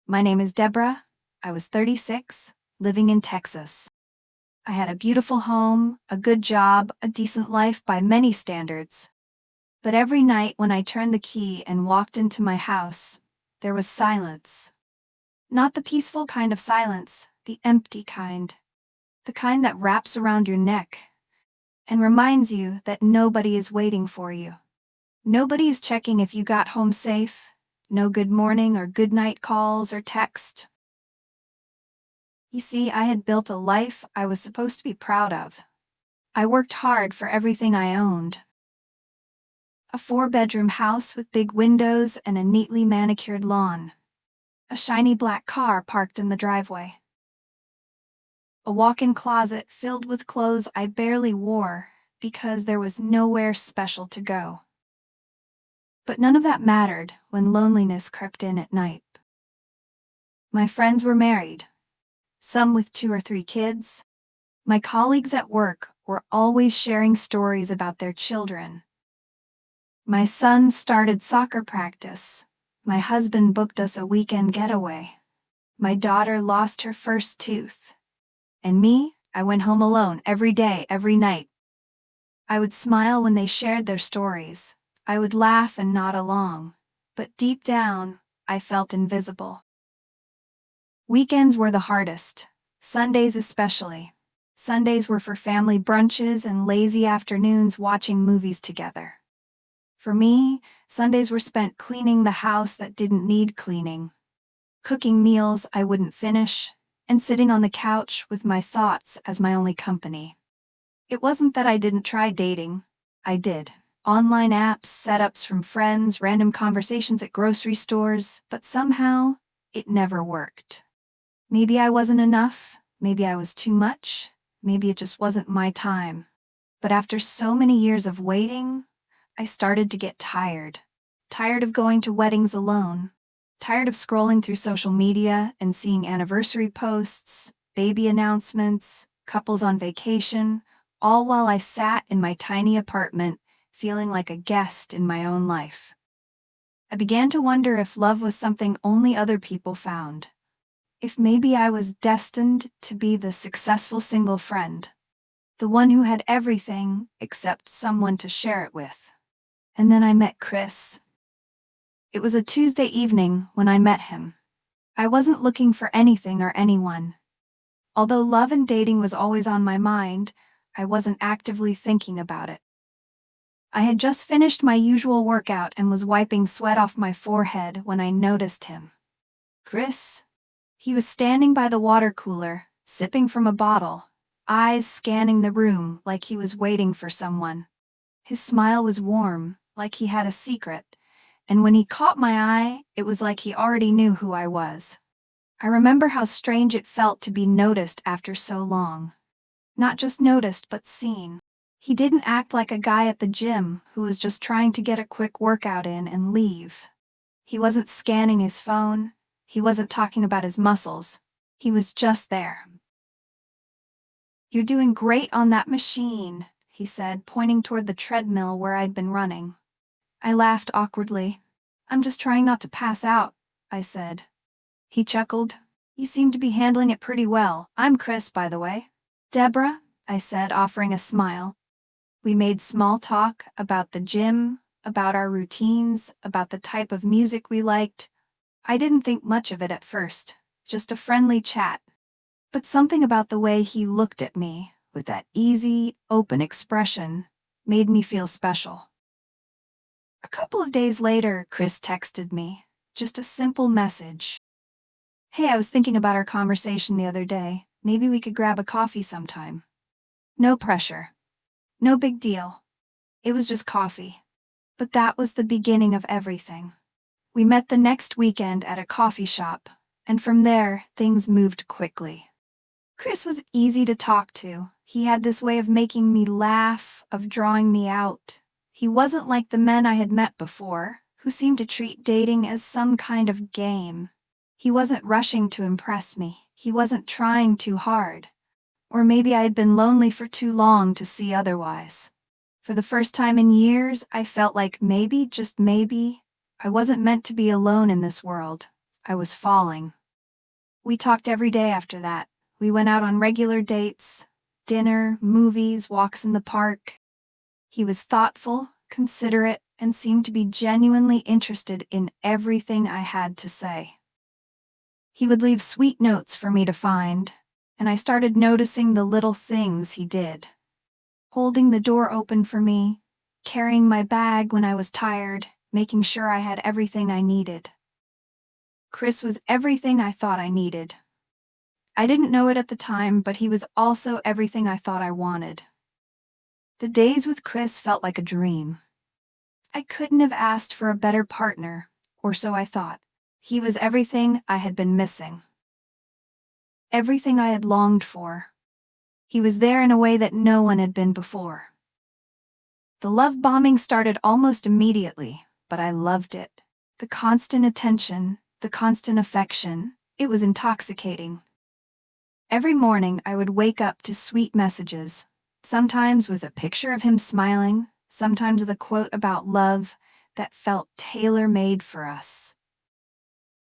My name is Debra. I was 36, living in Texas. I had a beautiful home, a good job, a decent life by many standards. But every night when I turned the key and walked into my house, there was silence. Not the peaceful kind of silence, the empty kind. The kind that wraps around your neck and reminds you that nobody is waiting for you. Nobody is checking if you got home safe. No good morning or good night calls or text. You see, I had built a life I was supposed to be proud of. I worked hard for everything I owned. A 4-bedroom house with big windows and a neatly manicured lawn. A shiny black car parked in the driveway. A walk-in closet filled with clothes I barely wore because there was nowhere special to go. But none of that mattered when loneliness crept in at night. My friends were married, some with 2 or 3 kids. My colleagues at work were always sharing stories about their children. My son started soccer practice. My husband booked us a weekend getaway. My daughter lost her first tooth. And me, I went home alone every day, every night. I would smile when they shared their stories. I would laugh and nod along. But deep down, I felt invisible. Weekends were the hardest, Sundays especially. Sundays were for family brunches and lazy afternoons watching movies together. For me, Sundays were spent cleaning the house that didn't need cleaning, cooking meals I wouldn't finish, and sitting on the couch with my thoughts as my only company. It wasn't that I didn't try dating. I did. Online apps, setups from friends, random conversations at grocery stores, but somehow, it never worked. Maybe I wasn't enough, maybe I was too much, maybe it just wasn't my time. But after so many years of waiting, I started to get tired. Tired of going to weddings alone. Tired of scrolling through social media and seeing anniversary posts, baby announcements, couples on vacation, all while I sat in my tiny apartment, feeling like a guest in my own life. I began to wonder if love was something only other people found. If maybe I was destined to be the successful single friend. The one who had everything except someone to share it with. And then I met Chris. It was a Tuesday evening when I met him. I wasn't looking for anything or anyone. Although love and dating was always on my mind, I wasn't actively thinking about it. I had just finished my usual workout and was wiping sweat off my forehead when I noticed him. Chris? He was standing by the water cooler, sipping from a bottle, eyes scanning the room like he was waiting for someone. His smile was warm, like he had a secret, and when he caught my eye, it was like he already knew who I was. I remember how strange it felt to be noticed after so long. Not just noticed, but seen. He didn't act like a guy at the gym who was just trying to get a quick workout in and leave. He wasn't scanning his phone. He wasn't talking about his muscles. He was just there. "You're doing great on that machine," he said, pointing toward the treadmill where I'd been running. I laughed awkwardly. "I'm just trying not to pass out," I said. He chuckled. "You seem to be handling it pretty well. I'm Chris, by the way." "Debra," I said, offering a smile. We made small talk about the gym, about our routines, about the type of music we liked. I didn't think much of it at first, just a friendly chat. But something about the way he looked at me, with that easy, open expression, made me feel special. A couple of days later, Chris texted me, just a simple message. "Hey, I was thinking about our conversation the other day. Maybe we could grab a coffee sometime." No pressure. No big deal. It was just coffee. But that was the beginning of everything. We met the next weekend at a coffee shop, and from there, things moved quickly. Chris was easy to talk to. He had this way of making me laugh, of drawing me out. He wasn't like the men I had met before, who seemed to treat dating as some kind of game. He wasn't rushing to impress me. He wasn't trying too hard. Or maybe I had been lonely for too long to see otherwise. For the first time in years, I felt like maybe, just maybe, I wasn't meant to be alone in this world. I was falling. We talked every day after that. We went out on regular dates, dinner, movies, walks in the park. He was thoughtful, considerate, and seemed to be genuinely interested in everything I had to say. He would leave sweet notes for me to find, and I started noticing the little things he did. Holding the door open for me, carrying my bag when I was tired, making sure I had everything I needed. Chris was everything I thought I needed. I didn't know it at the time, but he was also everything I thought I wanted. The days with Chris felt like a dream. I couldn't have asked for a better partner, or so I thought. He was everything I had been missing. Everything I had longed for. He was there in a way that no one had been before. The love bombing started almost immediately, but I loved it. The constant attention, the constant affection, it was intoxicating. Every morning I would wake up to sweet messages, sometimes with a picture of him smiling, sometimes with a quote about love that felt tailor-made for us.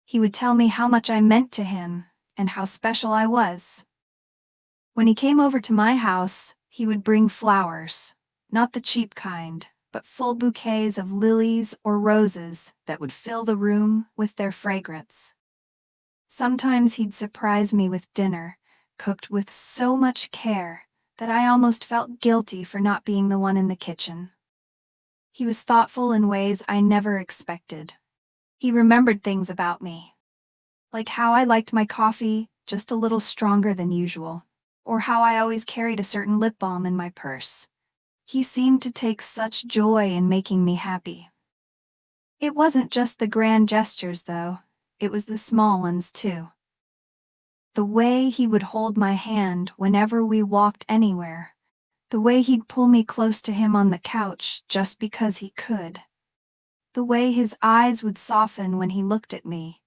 He would tell me how much I meant to him and how special I was. When he came over to my house, he would bring flowers, not the cheap kind, but full bouquets of lilies or roses that would fill the room with their fragrance. Sometimes he'd surprise me with dinner, cooked with so much care that I almost felt guilty for not being the one in the kitchen. He was thoughtful in ways I never expected. He remembered things about me, like how I liked my coffee just a little stronger than usual, or how I always carried a certain lip balm in my purse. He seemed to take such joy in making me happy. It wasn't just the grand gestures, though. It was the small ones, too. The way he would hold my hand whenever we walked anywhere. The way he'd pull me close to him on the couch just because he could. The way his eyes would soften when he looked at me.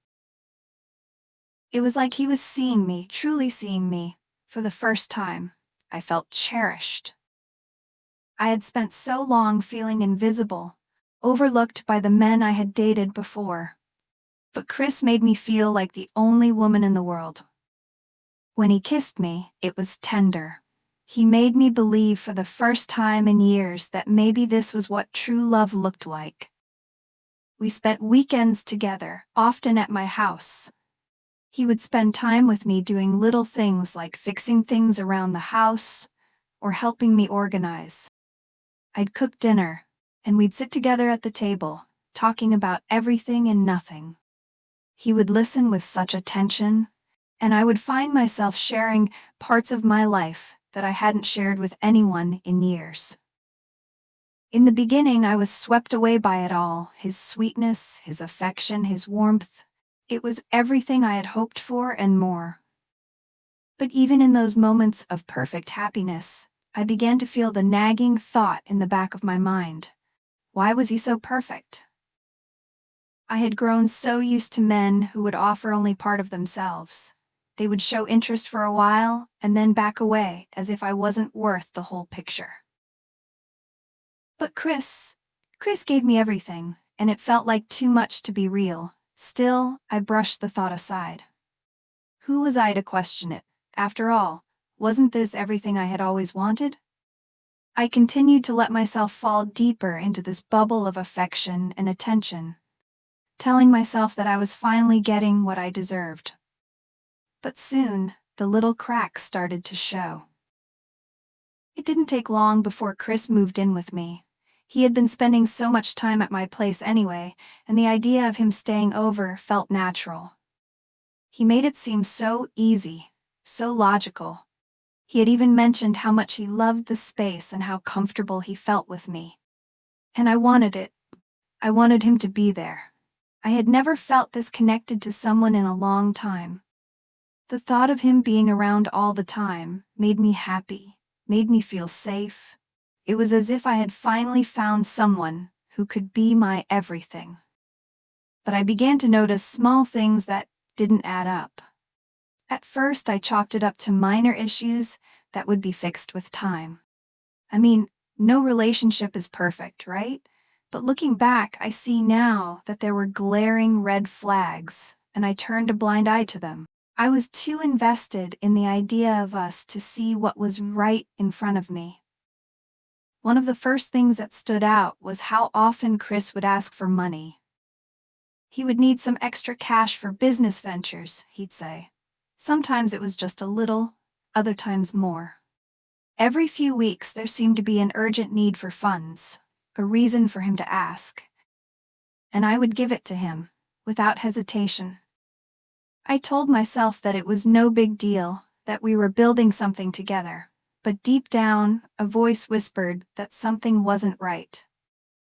It was like he was seeing me, truly seeing me, for the first time. I felt cherished. I had spent so long feeling invisible, overlooked by the men I had dated before. But Chris made me feel like the only woman in the world. When he kissed me, it was tender. He made me believe for the first time in years that maybe this was what true love looked like. We spent weekends together, often at my house. He would spend time with me doing little things like fixing things around the house or helping me organize. I'd cook dinner, and we'd sit together at the table, talking about everything and nothing. He would listen with such attention, and I would find myself sharing parts of my life that I hadn't shared with anyone in years. In the beginning, I was swept away by it all, his sweetness, his affection, his warmth. It was everything I had hoped for and more. But even in those moments of perfect happiness, I began to feel the nagging thought in the back of my mind. Why was he so perfect? I had grown so used to men who would offer only part of themselves. They would show interest for a while and then back away as if I wasn't worth the whole picture. But Chris gave me everything, and it felt like too much to be real. Still, I brushed the thought aside. Who was I to question it? After all, wasn't this everything I had always wanted? I continued to let myself fall deeper into this bubble of affection and attention, telling myself that I was finally getting what I deserved. But soon, the little cracks started to show. It didn't take long before Chris moved in with me. He had been spending so much time at my place anyway, and the idea of him staying over felt natural. He made it seem so easy, so logical. He had even mentioned how much he loved the space and how comfortable he felt with me. And I wanted it. I wanted him to be there. I had never felt this connected to someone in a long time. The thought of him being around all the time made me happy, made me feel safe. It was as if I had finally found someone who could be my everything. But I began to notice small things that didn't add up. At first, I chalked it up to minor issues that would be fixed with time. I mean, no relationship is perfect, right? But looking back, I see now that there were glaring red flags, and I turned a blind eye to them. I was too invested in the idea of us to see what was right in front of me. One of the first things that stood out was how often Chris would ask for money. He would need some extra cash for business ventures, he'd say. Sometimes it was just a little, other times more. Every few weeks there seemed to be an urgent need for funds, a reason for him to ask. And I would give it to him, without hesitation. I told myself that it was no big deal, that we were building something together, but deep down, a voice whispered that something wasn't right.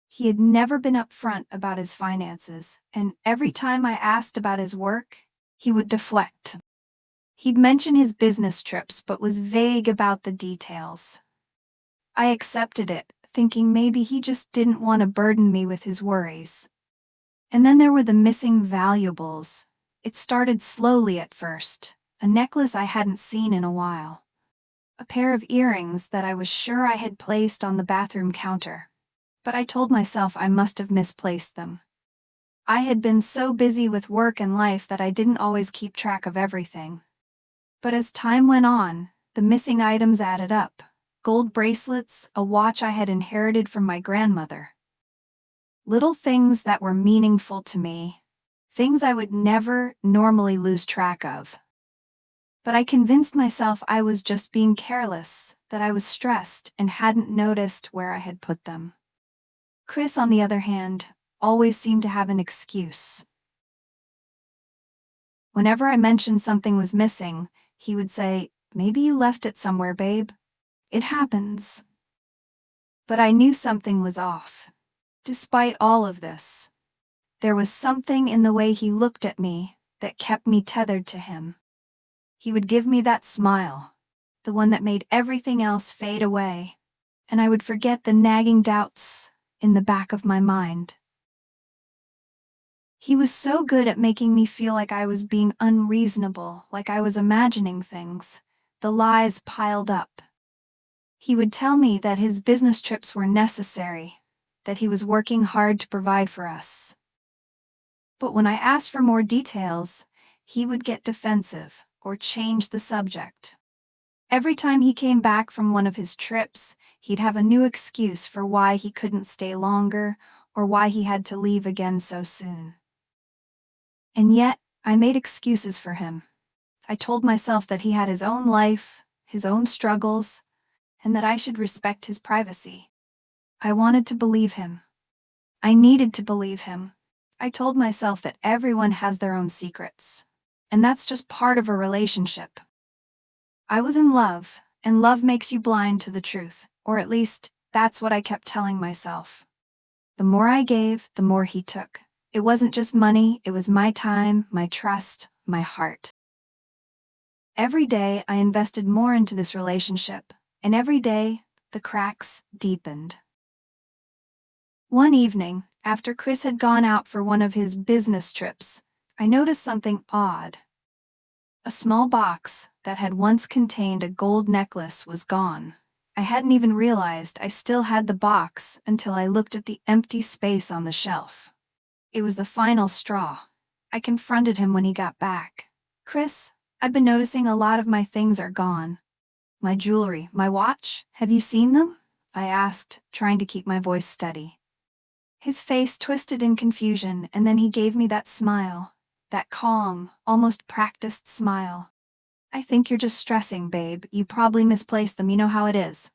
He had never been upfront about his finances, and every time I asked about his work, he would deflect. He'd mention his business trips but was vague about the details. I accepted it, thinking maybe he just didn't want to burden me with his worries. And then there were the missing valuables. It started slowly at first, a necklace I hadn't seen in a while. A pair of earrings that I was sure I had placed on the bathroom counter. But I told myself I must have misplaced them. I had been so busy with work and life that I didn't always keep track of everything. But as time went on, the missing items added up. Gold bracelets, a watch I had inherited from my grandmother. Little things that were meaningful to me. Things I would never normally lose track of. But I convinced myself I was just being careless, that I was stressed and hadn't noticed where I had put them. Chris, on the other hand, always seemed to have an excuse. Whenever I mentioned something was missing, he would say, "Maybe you left it somewhere, babe. It happens." But I knew something was off. Despite all of this, there was something in the way he looked at me that kept me tethered to him. He would give me that smile, the one that made everything else fade away, and I would forget the nagging doubts in the back of my mind. He was so good at making me feel like I was being unreasonable, like I was imagining things. The lies piled up. He would tell me that his business trips were necessary, that he was working hard to provide for us. But when I asked for more details, he would get defensive or change the subject. Every time he came back from one of his trips, he'd have a new excuse for why he couldn't stay longer or why he had to leave again so soon. And yet, I made excuses for him. I told myself that he had his own life, his own struggles, and that I should respect his privacy. I wanted to believe him. I needed to believe him. I told myself that everyone has their own secrets, and that's just part of a relationship. I was in love, and love makes you blind to the truth, or at least, that's what I kept telling myself. The more I gave, the more he took. It wasn't just money, it was my time, my trust, my heart. Every day I invested more into this relationship, and every day, the cracks deepened. One evening, after Chris had gone out for one of his business trips, I noticed something odd. A small box that had once contained a gold necklace was gone. I hadn't even realized I still had the box until I looked at the empty space on the shelf. It was the final straw. I confronted him when he got back. "Chris, I've been noticing a lot of my things are gone. My jewelry, my watch, have you seen them?" I asked, trying to keep my voice steady. His face twisted in confusion, and then he gave me that smile, that calm, almost practiced smile. "I think you're just stressing, babe. You probably misplaced them, you know how it is."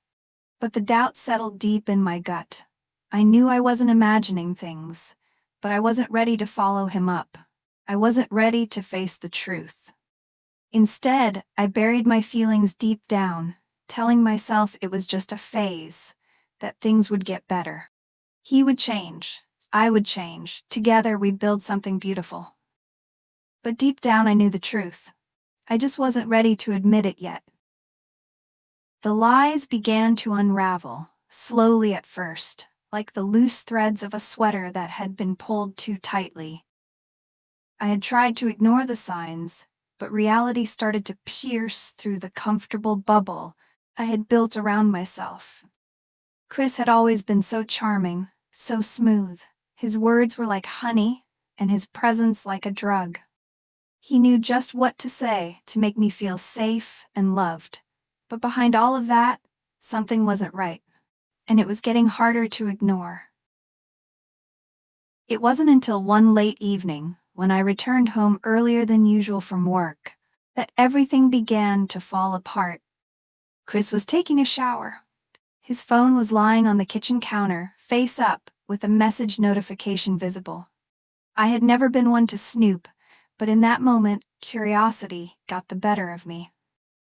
But the doubt settled deep in my gut. I knew I wasn't imagining things, but I wasn't ready to follow him up. I wasn't ready to face the truth. Instead, I buried my feelings deep down, telling myself it was just a phase, that things would get better. He would change. I would change. Together we'd build something beautiful. But deep down I knew the truth. I just wasn't ready to admit it yet. The lies began to unravel, slowly at first, like the loose threads of a sweater that had been pulled too tightly. I had tried to ignore the signs, but reality started to pierce through the comfortable bubble I had built around myself. Chris had always been so charming, so smooth. His words were like honey, and his presence like a drug. He knew just what to say to make me feel safe and loved. But behind all of that, something wasn't right. And it was getting harder to ignore. It wasn't until one late evening, when I returned home earlier than usual from work, that everything began to fall apart. Chris was taking a shower. His phone was lying on the kitchen counter, face up, with a message notification visible. I had never been one to snoop, but in that moment, curiosity got the better of me.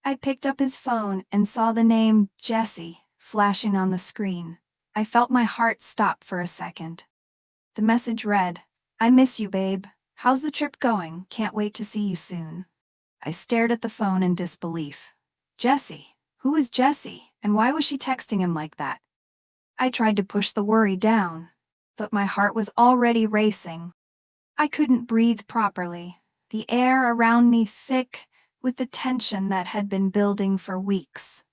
I picked up his phone and saw the name Jesse flashing on the screen. I felt my heart stop for a second. The message read, "I miss you, babe. How's the trip going? Can't wait to see you soon." I stared at the phone in disbelief. Jesse? Who was Jesse, and why was she texting him like that? I tried to push the worry down, but my heart was already racing. I couldn't breathe properly, the air around me thick with the tension that had been building for weeks.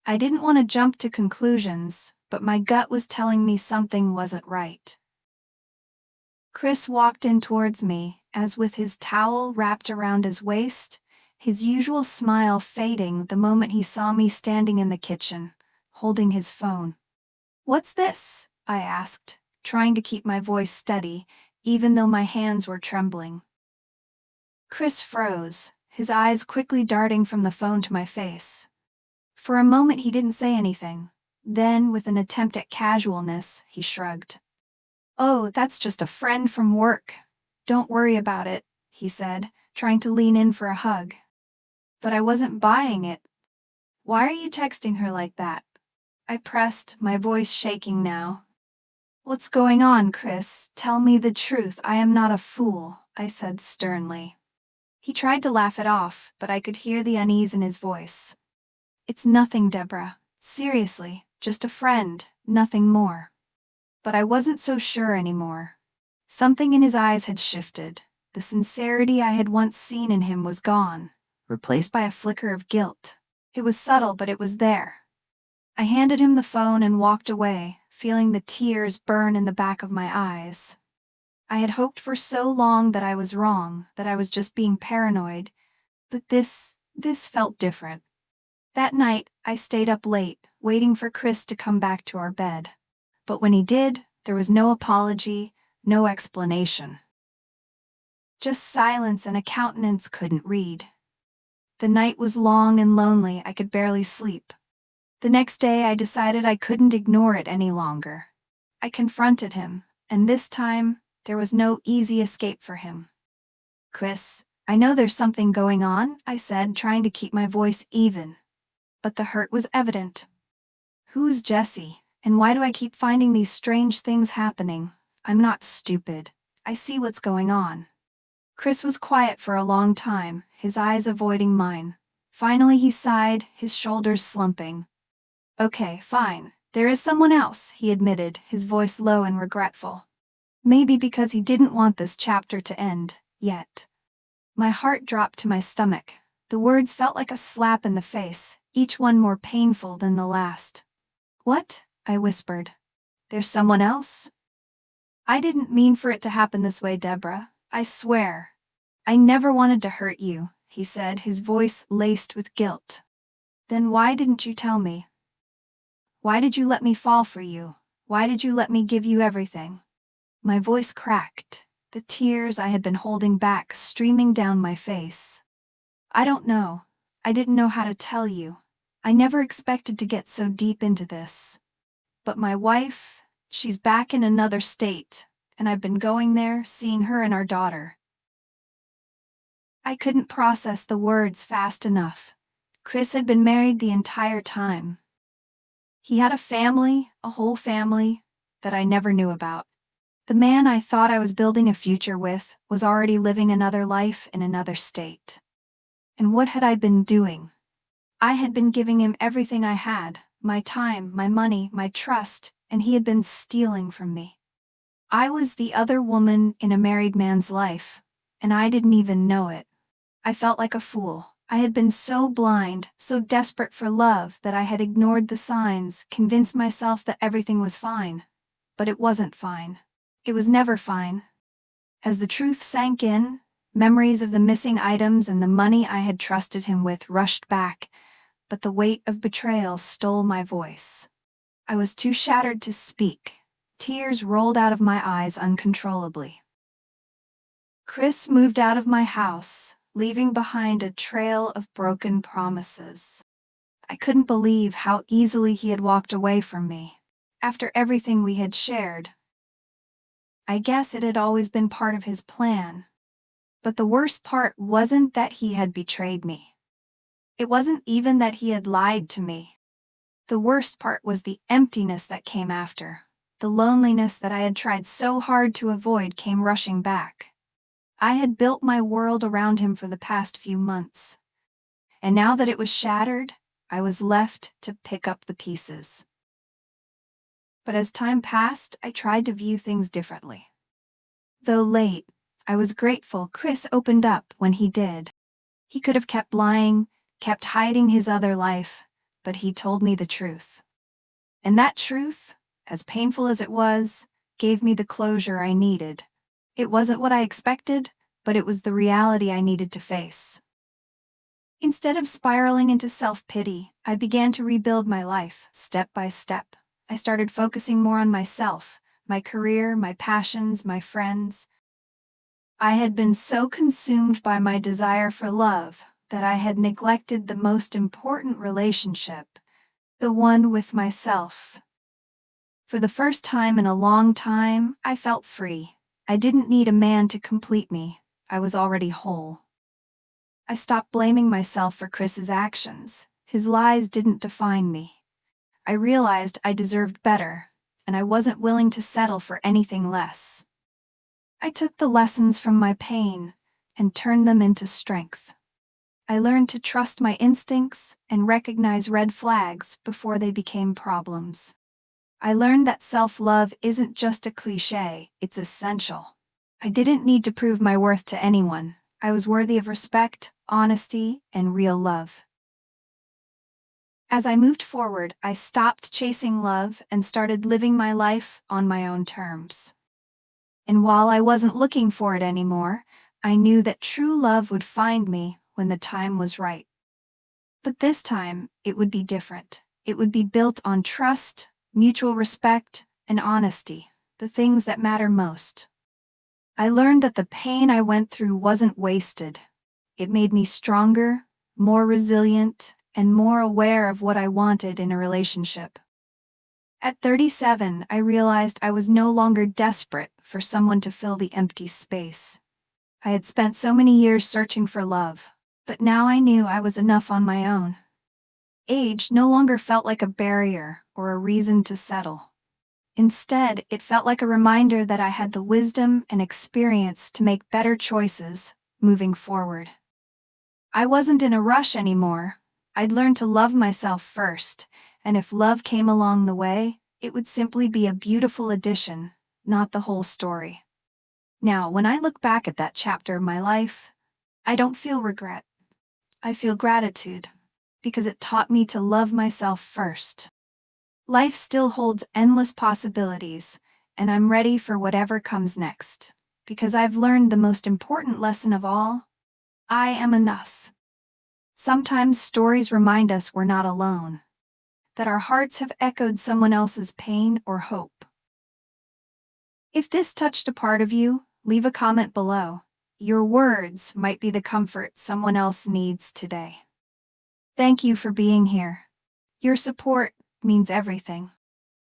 I didn't want to jump to conclusions, but my gut was telling me something wasn't right. Chris walked in towards me, as with his towel wrapped around his waist, his usual smile fading the moment he saw me standing in the kitchen, holding his phone. "What's this?" I asked, trying to keep my voice steady, even though my hands were trembling. Chris froze, his eyes quickly darting from the phone to my face. For a moment he didn't say anything. Then, with an attempt at casualness, he shrugged. "Oh, that's just a friend from work. Don't worry about it," he said, trying to lean in for a hug. But I wasn't buying it. "Why are you texting her like that?" I pressed, my voice shaking now. "What's going on, Chris? Tell me the truth. I am not a fool," I said sternly. He tried to laugh it off, but I could hear the unease in his voice. "It's nothing, Debra. Seriously, just a friend, nothing more." But I wasn't so sure anymore. Something in his eyes had shifted. The sincerity I had once seen in him was gone, replaced by a flicker of guilt. It was subtle, but it was there. I handed him the phone and walked away, feeling the tears burn in the back of my eyes. I had hoped for so long that I was wrong, that I was just being paranoid, but this felt different. That night, I stayed up late, waiting for Chris to come back to our bed. But when he did, there was no apology, no explanation. Just silence and a countenance couldn't read. The night was long and lonely, I could barely sleep. The next day I decided I couldn't ignore it any longer. I confronted him, and this time, there was no easy escape for him. "Chris, I know there's something going on," I said, trying to keep my voice even. But the hurt was evident. "Who's Jesse? And why do I keep finding these strange things happening? I'm not stupid. I see what's going on." Chris was quiet for a long time, his eyes avoiding mine. Finally he sighed, his shoulders slumping. "Okay, fine. There is someone else," he admitted, his voice low and regretful. Maybe because he didn't want this chapter to end, yet. My heart dropped to my stomach. The words felt like a slap in the face, each one more painful than the last. "What?" I whispered. "There's someone else?" "I didn't mean for it to happen this way, Debra. I swear. I never wanted to hurt you," he said, his voice laced with guilt. "Then why didn't you tell me? Why did you let me fall for you? Why did you let me give you everything?" My voice cracked, the tears I had been holding back streaming down my face. "I don't know. I didn't know how to tell you. I never expected to get so deep into this. But my wife, she's back in another state, and I've been going there, seeing her and our daughter." I couldn't process the words fast enough. Chris had been married the entire time. He had a family, a whole family, that I never knew about. The man I thought I was building a future with was already living another life in another state. And what had I been doing? I had been giving him everything I had, my time, my money, my trust, and he had been stealing from me. I was the other woman in a married man's life, and I didn't even know it. I felt like a fool. I had been so blind, so desperate for love that I had ignored the signs, convinced myself that everything was fine. But it wasn't fine. It was never fine. As the truth sank in, Memories of the missing items and the money I had trusted him with rushed back, but the weight of betrayal stole my voice. I was too shattered to speak. Tears rolled out of my eyes uncontrollably. Chris moved out of my house, leaving behind a trail of broken promises. I couldn't believe how easily he had walked away from me, after everything we had shared. I guess it had always been part of his plan. But the worst part wasn't that he had betrayed me. It wasn't even that he had lied to me. The worst part was the emptiness that came after. The loneliness that I had tried so hard to avoid came rushing back. I had built my world around him for the past few months. And now that it was shattered, I was left to pick up the pieces. But as time passed, I tried to view things differently. Though late, I was grateful Chris opened up when he did. He could have kept lying, kept hiding his other life, but he told me the truth. And that truth, as painful as it was, gave me the closure I needed. It wasn't what I expected, but it was the reality I needed to face. Instead of spiraling into self-pity, I began to rebuild my life, step by step. I started focusing more on myself, my career, my passions, my friends. I had been so consumed by my desire for love that I had neglected the most important relationship, the one with myself. For the first time in a long time, I felt free. I didn't need a man to complete me. I was already whole. I stopped blaming myself for Chris's actions. His lies didn't define me. I realized I deserved better, and I wasn't willing to settle for anything less. I took the lessons from my pain and turned them into strength. I learned to trust my instincts and recognize red flags before they became problems. I learned that self-love isn't just a cliché, it's essential. I didn't need to prove my worth to anyone. I was worthy of respect, honesty, and real love. As I moved forward, I stopped chasing love and started living my life on my own terms. And while I wasn't looking for it anymore, I knew that true love would find me when the time was right. But this time, it would be different. It would be built on trust, mutual respect, and honesty, the things that matter most. I learned that the pain I went through wasn't wasted. It made me stronger, more resilient, and more aware of what I wanted in a relationship. At 37, I realized I was no longer desperate for someone to fill the empty space. I had spent so many years searching for love, but now I knew I was enough on my own. Age no longer felt like a barrier or a reason to settle. Instead, it felt like a reminder that I had the wisdom and experience to make better choices moving forward. I wasn't in a rush anymore. I'd learned to love myself first, and if love came along the way, it would simply be a beautiful addition, not the whole story. Now, when I look back at that chapter of my life, I don't feel regret. I feel gratitude, because it taught me to love myself first. Life still holds endless possibilities, and I'm ready for whatever comes next, because I've learned the most important lesson of all: I am enough. Sometimes stories remind us we're not alone, that our hearts have echoed someone else's pain or hope. If this touched a part of you, leave a comment below. Your words might be the comfort someone else needs today. Thank you for being here. Your support means everything.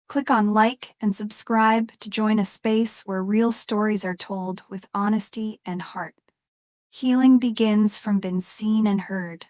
Click on like and subscribe to join a space where real stories are told with honesty and heart. Healing begins from being seen and heard.